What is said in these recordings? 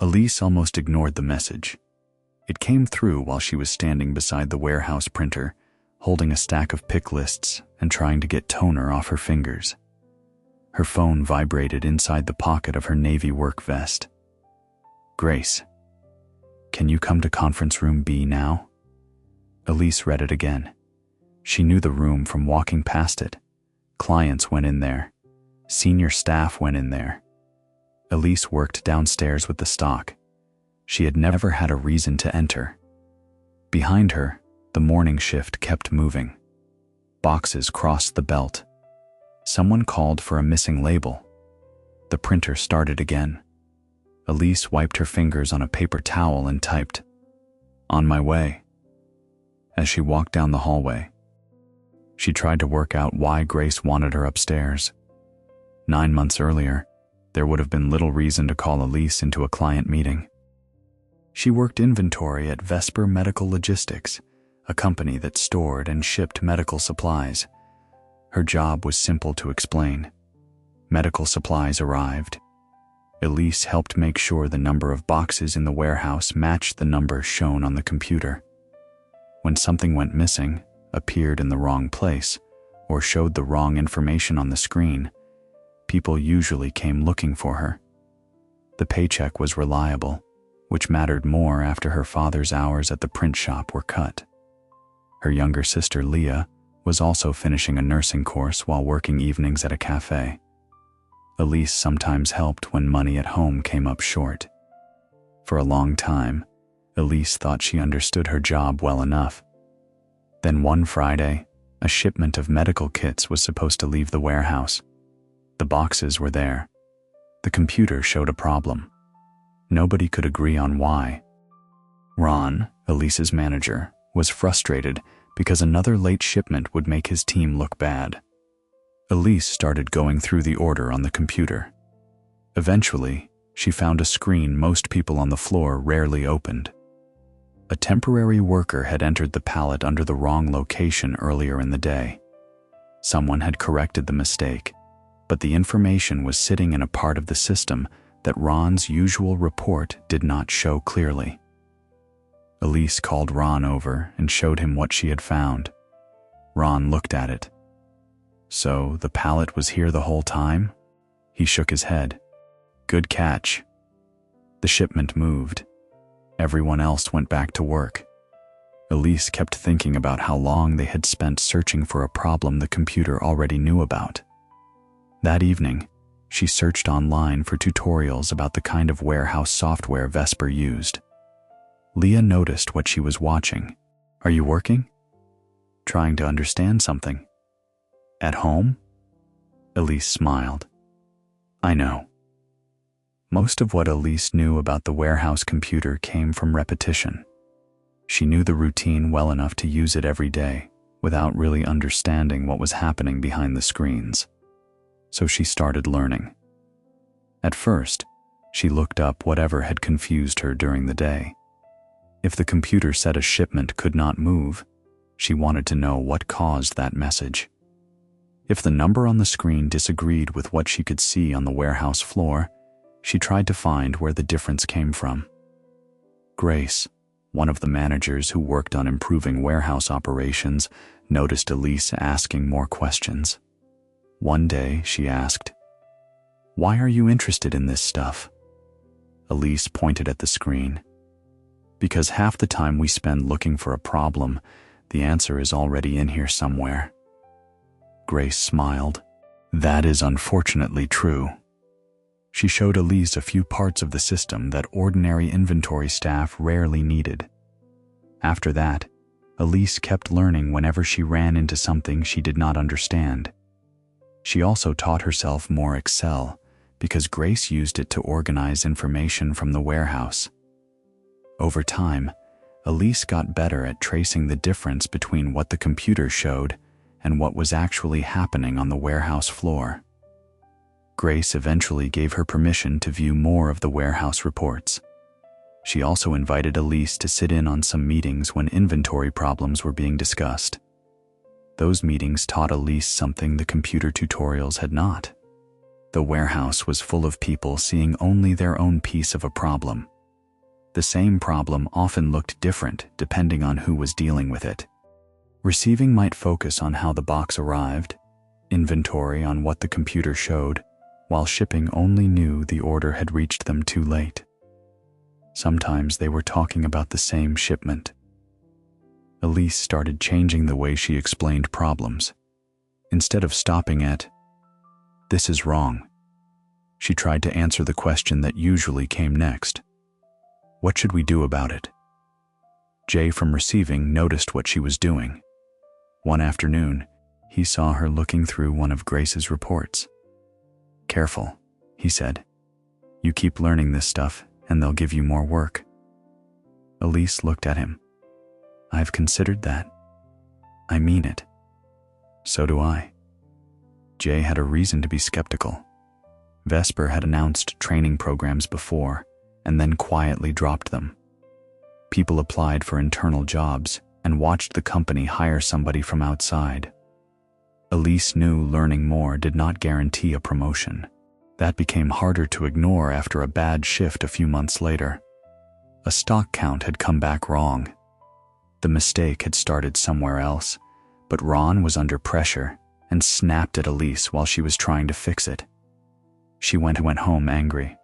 Elise almost ignored the message. It came through while she was standing beside the warehouse printer, holding a stack of pick lists and trying to get toner off her fingers. Her phone vibrated inside the pocket of her navy work vest. "Grace, can you come to conference room B now?" Elise read it again. She knew the room from walking past it. Clients went in there. Senior staff went in there. Elise worked downstairs with the stock. She had never had a reason to enter. Behind her, the morning shift kept moving. Boxes crossed the belt. Someone called for a missing label. The printer started again. Elise wiped her fingers on a paper towel and typed, "On my way." As she walked down the hallway, she tried to work out why Grace wanted her upstairs. 9 months earlier, there would have been little reason to call Elise into a client meeting. She worked inventory at Vesper Medical Logistics, a company that stored and shipped medical supplies. Her job was simple to explain. Medical supplies arrived. Elise helped make sure the number of boxes in the warehouse matched the number shown on the computer. When something went missing, appeared in the wrong place, or showed the wrong information on the screen, people usually came looking for her. The paycheck was reliable, which mattered more after her father's hours at the print shop were cut. Her younger sister, Leah, was also finishing a nursing course while working evenings at a cafe. Elise sometimes helped when money at home came up short. For a long time, Elise thought she understood her job well enough. Then one Friday, a shipment of medical kits was supposed to leave the warehouse. The boxes were there. The computer showed a problem. Nobody could agree on why. Ron, Elise's manager, was frustrated because another late shipment would make his team look bad. Elise started going through the order on the computer. Eventually, she found a screen most people on the floor rarely opened. A temporary worker had entered the pallet under the wrong location earlier in the day. Someone had corrected the mistake, but the information was sitting in a part of the system that Ron's usual report did not show clearly. Elise called Ron over and showed him what she had found. Ron looked at it. "So the pallet was here the whole time?" He shook his head. "Good catch." The shipment moved. Everyone else went back to work. Elise kept thinking about how long they had spent searching for a problem the computer already knew about. That evening, she searched online for tutorials about the kind of warehouse software Vesper used. Leah noticed what she was watching. "Are you working?" "Trying to understand something." "At home?" Elise smiled. "I know." Most of what Elise knew about the warehouse computer came from repetition. She knew the routine well enough to use it every day without really understanding what was happening behind the screens. So she started learning. At first, she looked up whatever had confused her during the day. If the computer said a shipment could not move, she wanted to know what caused that message. If the number on the screen disagreed with what she could see on the warehouse floor, she tried to find where the difference came from. Grace, one of the managers who worked on improving warehouse operations, noticed Elise asking more questions. One day, she asked, "Why are you interested in this stuff?" Elise pointed at the screen. "Because half the time we spend looking for a problem, the answer is already in here somewhere." Grace smiled. "That is unfortunately true." She showed Elise a few parts of the system that ordinary inventory staff rarely needed. After that, Elise kept learning whenever she ran into something she did not understand. She also taught herself more Excel because Grace used it to organize information from the warehouse. Over time, Elise got better at tracing the difference between what the computer showed and what was actually happening on the warehouse floor. Grace eventually gave her permission to view more of the warehouse reports. She also invited Elise to sit in on some meetings when inventory problems were being discussed. Those meetings taught Elise something the computer tutorials had not. The warehouse was full of people seeing only their own piece of a problem. The same problem often looked different depending on who was dealing with it. Receiving might focus on how the box arrived, inventory on what the computer showed, while shipping only knew the order had reached them too late. Sometimes they were talking about the same shipment. Elise started changing the way she explained problems. Instead of stopping at, "This is wrong," she tried to answer the question that usually came next. "What should we do about it?" Jay from receiving noticed what she was doing. One afternoon, he saw her looking through one of Grace's reports. "Careful," he said. "You keep learning this stuff, and they'll give you more work." Elise looked at him. "I've considered that. I mean it." "So do I." Jay had a reason to be skeptical. Vesper had announced training programs before, and then quietly dropped them. People applied for internal jobs and watched the company hire somebody from outside. Elise knew learning more did not guarantee a promotion. That became harder to ignore after a bad shift a few months later. A stock count had come back wrong. The mistake had started somewhere else, but Ron was under pressure and snapped at Elise while she was trying to fix it. She went home angry.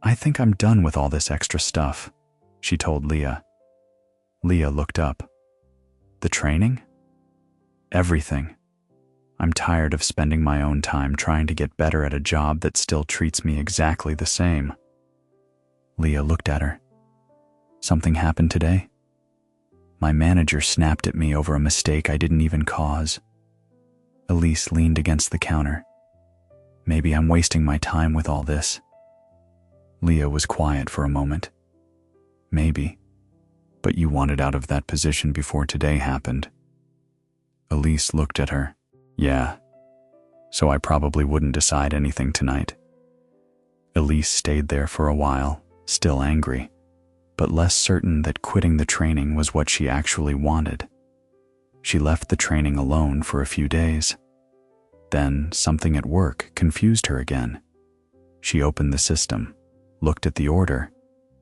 "I think I'm done with all this extra stuff," she told Leah. Leah looked up. "The training?" "Everything. I'm tired of spending my own time trying to get better at a job that still treats me exactly the same." Leah looked at her. "Something happened today?" "My manager snapped at me over a mistake I didn't even cause." Elise leaned against the counter. "Maybe I'm wasting my time with all this." Leah was quiet for a moment. "Maybe. But you wanted out of that position before today happened." Elise looked at her. "Yeah. So I probably wouldn't decide anything tonight." Elise stayed there for a while, still angry, but less certain that quitting the training was what she actually wanted. She left the training alone for a few days. Then something at work confused her again. She opened the system, looked at the order,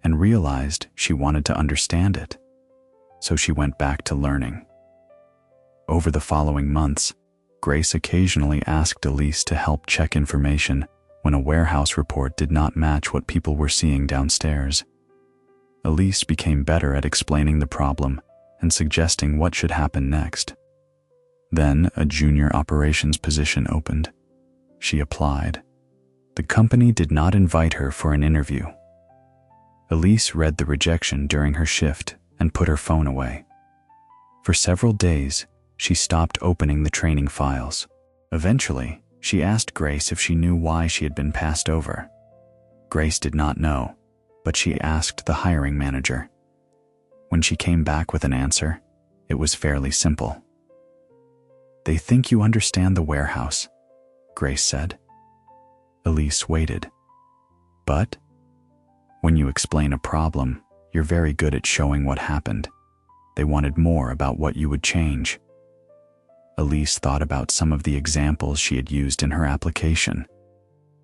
and realized she wanted to understand it. So she went back to learning. Over the following months, Grace occasionally asked Elise to help check information when a warehouse report did not match what people were seeing downstairs. Elise became better at explaining the problem and suggesting what should happen next. Then a junior operations position opened. She applied. The company did not invite her for an interview. Elise read the rejection during her shift and put her phone away. For several days, she stopped opening the training files. Eventually, she asked Grace if she knew why she had been passed over. Grace did not know, but she asked the hiring manager. When she came back with an answer, it was fairly simple. "They think you understand the warehouse," Grace said. Elise waited. "But when you explain a problem, you're very good at showing what happened. They wanted more about what you would change." Elise thought about some of the examples she had used in her application.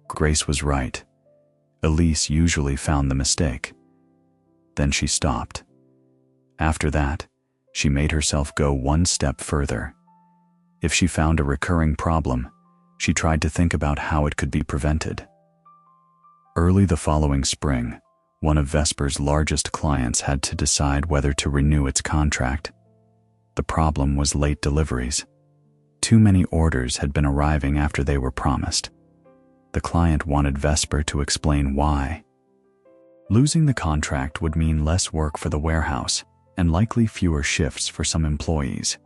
Grace was right. Elise usually found the mistake. Then she stopped. After that, she made herself go one step further. If she found a recurring problem, she tried to think about how it could be prevented. Early the following spring, one of Vesper's largest clients had to decide whether to renew its contract. The problem was late deliveries. Too many orders had been arriving after they were promised. The client wanted Vesper to explain why. Losing the contract would mean less work for the warehouse and likely fewer shifts for some employees.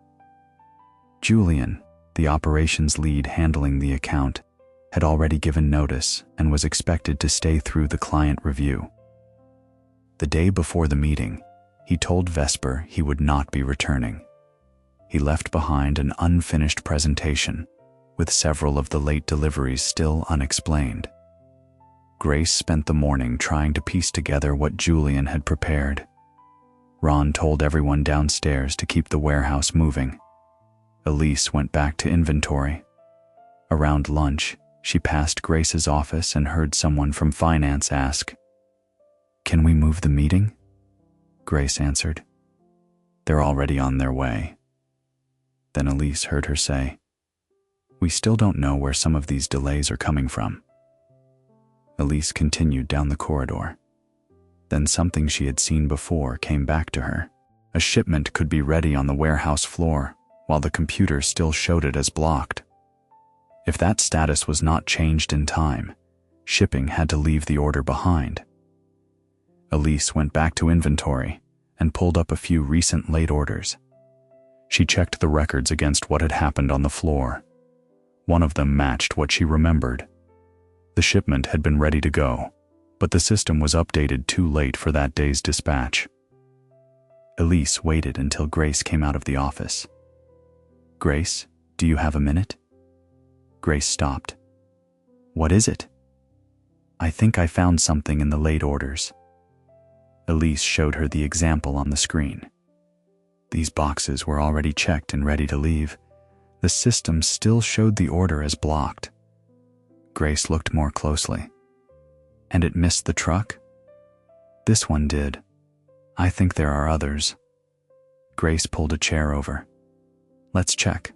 Julian, the operations lead handling the account, had already given notice and was expected to stay through the client review. The day before the meeting, he told Vesper he would not be returning. He left behind an unfinished presentation, with several of the late deliveries still unexplained. Grace spent the morning trying to piece together what Julian had prepared. Ron told everyone downstairs to keep the warehouse moving. Elise went back to inventory. Around lunch, She passed Grace's office and heard someone from finance ask, "Can we move the meeting?" Grace answered, "They're already on their way." Then Elise heard her say, "We still don't know where some of these delays are coming from." Elise continued down the corridor. Then something she had seen before came back to her. A shipment could be ready on the warehouse floor, while the computer still showed it as blocked. If that status was not changed in time, shipping had to leave the order behind. Elise went back to inventory and pulled up a few recent late orders. She checked the records against what had happened on the floor. One of them matched what she remembered. The shipment had been ready to go, but the system was updated too late for that day's dispatch. Elise waited until Grace came out of the office. "Grace, do you have a minute?" Grace stopped. "What is it?" "I think I found something in the late orders." Elise showed her the example on the screen. These boxes were already checked and ready to leave. The system still showed the order as blocked. Grace looked more closely. "And it missed the truck?" "This one did. I think there are others." Grace pulled a chair over. "Let's check."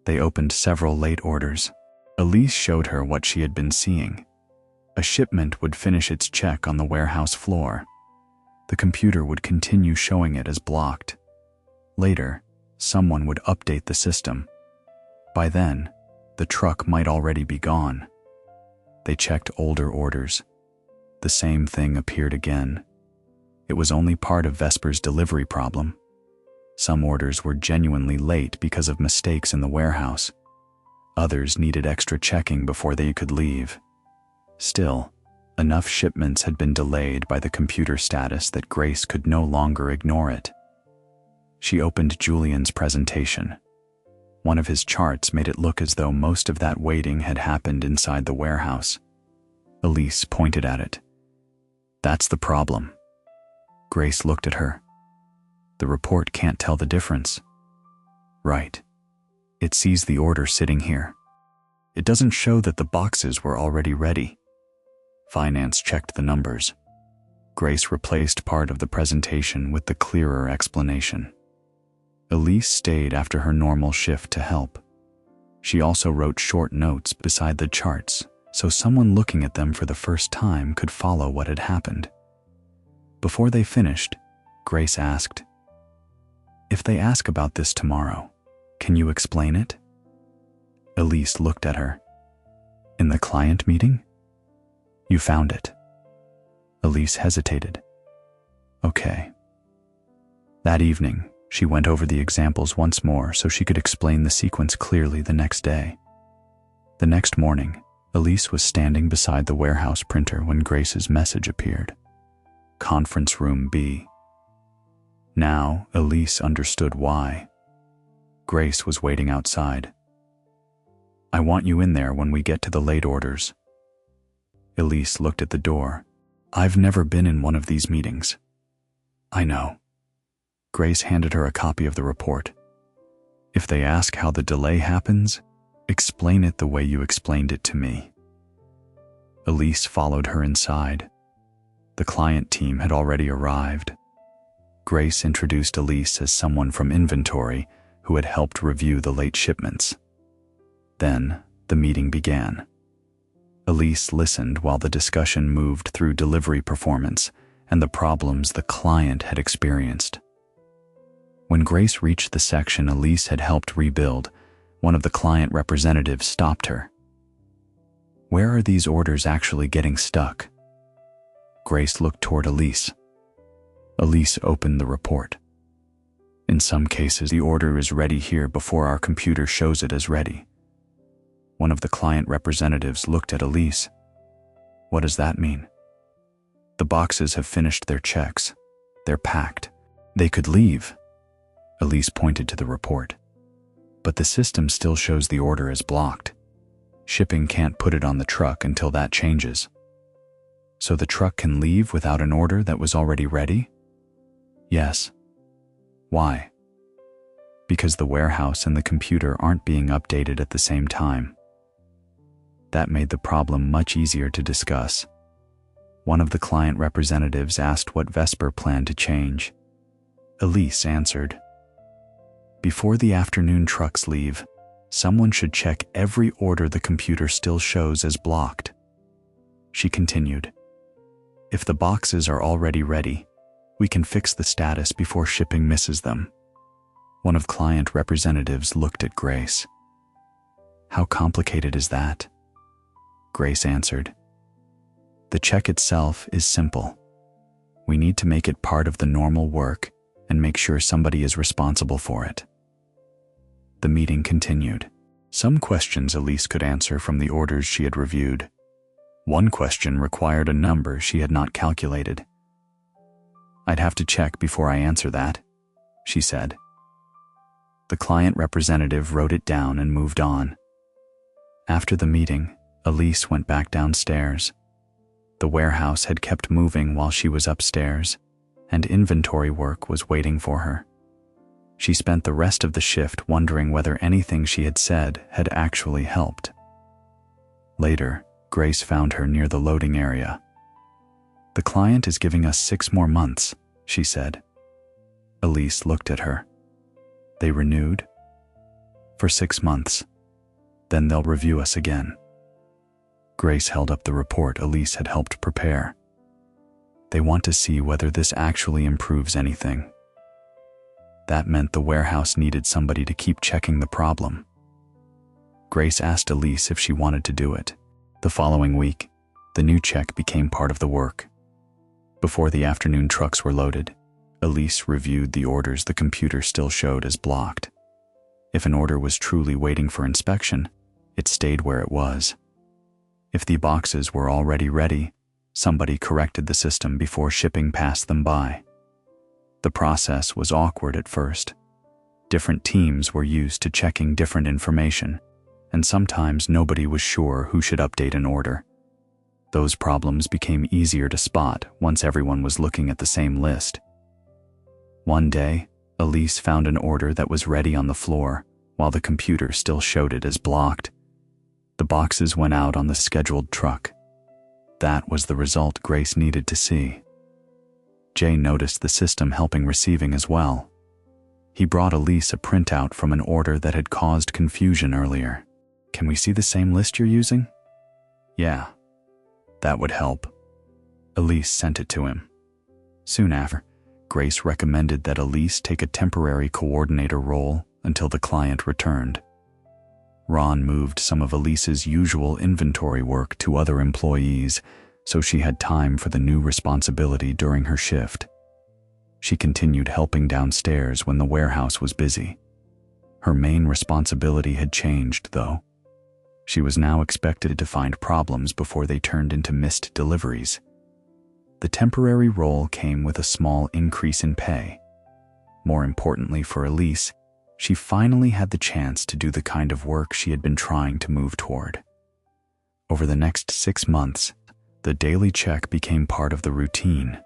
They opened several late orders. Elise showed her what she had been seeing. A shipment would finish its check on the warehouse floor. The computer would continue showing it as blocked. Later, someone would update the system. By then, the truck might already be gone. They checked older orders. The same thing appeared again. It was only part of Vesper's delivery problem. Some orders were genuinely late because of mistakes in the warehouse. Others needed extra checking before they could leave. Still, enough shipments had been delayed by the computer status that Grace could no longer ignore it. She opened Julian's presentation. One of his charts made it look as though most of that waiting had happened inside the warehouse. Elise pointed at it. "That's the problem." Grace looked at her. "The report can't tell the difference." "Right. It sees the order sitting here. It doesn't show that the boxes were already ready." Finance checked the numbers. Grace replaced part of the presentation with the clearer explanation. Elise stayed after her normal shift to help. She also wrote short notes beside the charts so someone looking at them for the first time could follow what had happened. Before they finished, Grace asked, "If they ask about this tomorrow, can you explain it?" Elise looked at her. "In the client meeting?" "You found it." Elise hesitated. "Okay." That evening, she went over the examples once more so she could explain the sequence clearly the next day. The next morning, Elise was standing beside the warehouse printer when Grace's message appeared. Conference room B. Now, Elise understood why. Grace was waiting outside. "I want you in there when we get to the late orders." Elise looked at the door. "I've never been in one of these meetings." "I know." Grace handed her a copy of the report. "If they ask how the delay happens, explain it the way you explained it to me." Elise followed her inside. The client team had already arrived. Grace introduced Elise as someone from inventory who had helped review the late shipments. Then, the meeting began. Elise listened while the discussion moved through delivery performance and the problems the client had experienced. When Grace reached the section Elise had helped rebuild, one of the client representatives stopped her. "Where are these orders actually getting stuck?" Grace looked toward Elise. Elise opened the report. "In some cases, the order is ready here before our computer shows it as ready." One of the client representatives looked at Elise. "What does that mean?" "The boxes have finished their checks. They're packed. They could leave." Elise pointed to the report. "But the system still shows the order as blocked. Shipping can't put it on the truck until that changes." "So the truck can leave without an order that was already ready?" "Yes." "Why?" "Because the warehouse and the computer aren't being updated at the same time." That made the problem much easier to discuss. One of the client representatives asked what Vesper planned to change. Elise answered, "Before the afternoon trucks leave, someone should check every order the computer still shows as blocked." She continued, "If the boxes are already ready, we can fix the status before shipping misses them." One of client representatives looked at Grace. "How complicated is that?" Grace answered, "The check itself is simple. We need to make it part of the normal work and make sure somebody is responsible for it." The meeting continued. Some questions Elise could answer from the orders she had reviewed. One question required a number she had not calculated. "I'd have to check before I answer that," she said. The client representative wrote it down and moved on. After the meeting, Elise went back downstairs. The warehouse had kept moving while she was upstairs, and inventory work was waiting for her. She spent the rest of the shift wondering whether anything she had said had actually helped. Later, Grace found her near the loading area. "The client is giving us 6 more months," she said. Elise looked at her. "They renewed?" "For 6 months. Then they'll review us again." Grace held up the report Elise had helped prepare. "They want to see whether this actually improves anything." That meant the warehouse needed somebody to keep checking the problem. Grace asked Elise if she wanted to do it. The following week, the new check became part of the work. Before the afternoon trucks were loaded, Elise reviewed the orders the computer still showed as blocked. If an order was truly waiting for inspection, it stayed where it was. If the boxes were already ready, somebody corrected the system before shipping passed them by. The process was awkward at first. Different teams were used to checking different information, and sometimes nobody was sure who should update an order. Those problems became easier to spot once everyone was looking at the same list. One day, Elise found an order that was ready on the floor, while the computer still showed it as blocked. The boxes went out on the scheduled truck. That was the result Grace needed to see. Jay noticed the system helping receiving as well. He brought Elise a printout from an order that had caused confusion earlier. "Can we see the same list you're using?" "Yeah, that would help." Elise sent it to him. Soon after, Grace recommended that Elise take a temporary coordinator role until the client returned. Ron moved some of Elise's usual inventory work to other employees, so she had time for the new responsibility during her shift. She continued helping downstairs when the warehouse was busy. Her main responsibility had changed, though. She was now expected to find problems before they turned into missed deliveries. The temporary role came with a small increase in pay. More importantly for Elise, she finally had the chance to do the kind of work she had been trying to move toward. Over the next 6 months, the daily check became part of the routine.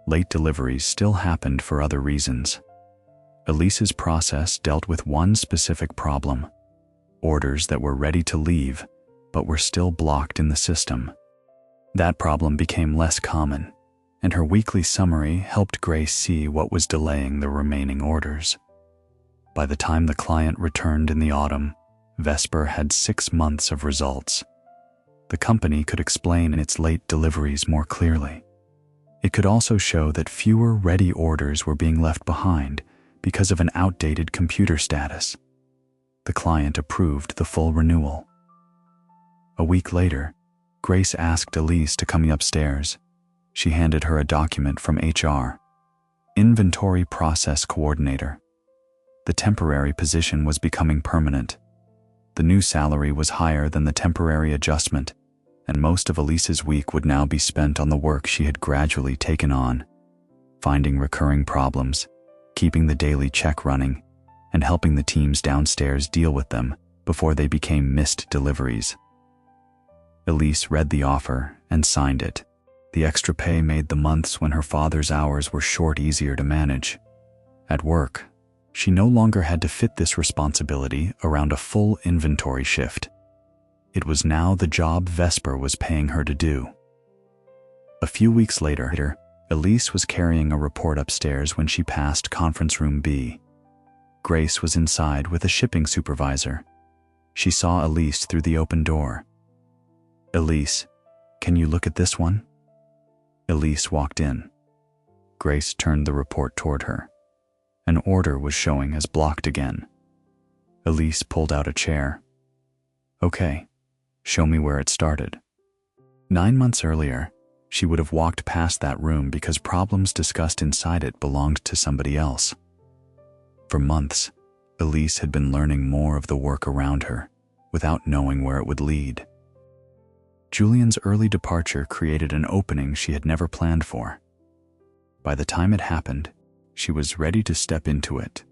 Late deliveries still happened for other reasons. Elise's process dealt with one specific problem: orders that were ready to leave, but were still blocked in the system. That problem became less common, and her weekly summary helped Grace see what was delaying the remaining orders. By the time the client returned in the autumn, Vesper had 6 months of results. The company could explain its late deliveries more clearly. It could also show that fewer ready orders were being left behind because of an outdated computer status. The client approved the full renewal. A week later, Grace asked Elise to come upstairs. She handed her a document from HR, Inventory Process Coordinator. The temporary position was becoming permanent. The new salary was higher than the temporary adjustment, and most of Elise's week would now be spent on the work she had gradually taken on, finding recurring problems, keeping the daily check running, and helping the teams downstairs deal with them before they became missed deliveries. Elise read the offer and signed it. The extra pay made the months when her father's hours were short easier to manage. At work, she no longer had to fit this responsibility around a full inventory shift. It was now the job Vesper was paying her to do. A few weeks later, Elise was carrying a report upstairs when she passed conference room B. Grace was inside with a shipping supervisor. She saw Elise through the open door. "Elise, can you look at this one?" Elise walked in. Grace turned the report toward her. An order was showing as blocked again. Elise pulled out a chair. "Okay, show me where it started." 9 months earlier, she would have walked past that room because problems discussed inside it belonged to somebody else. For months, Elise had been learning more of the work around her, without knowing where it would lead. Julian's early departure created an opening she had never planned for. By the time it happened, she was ready to step into it,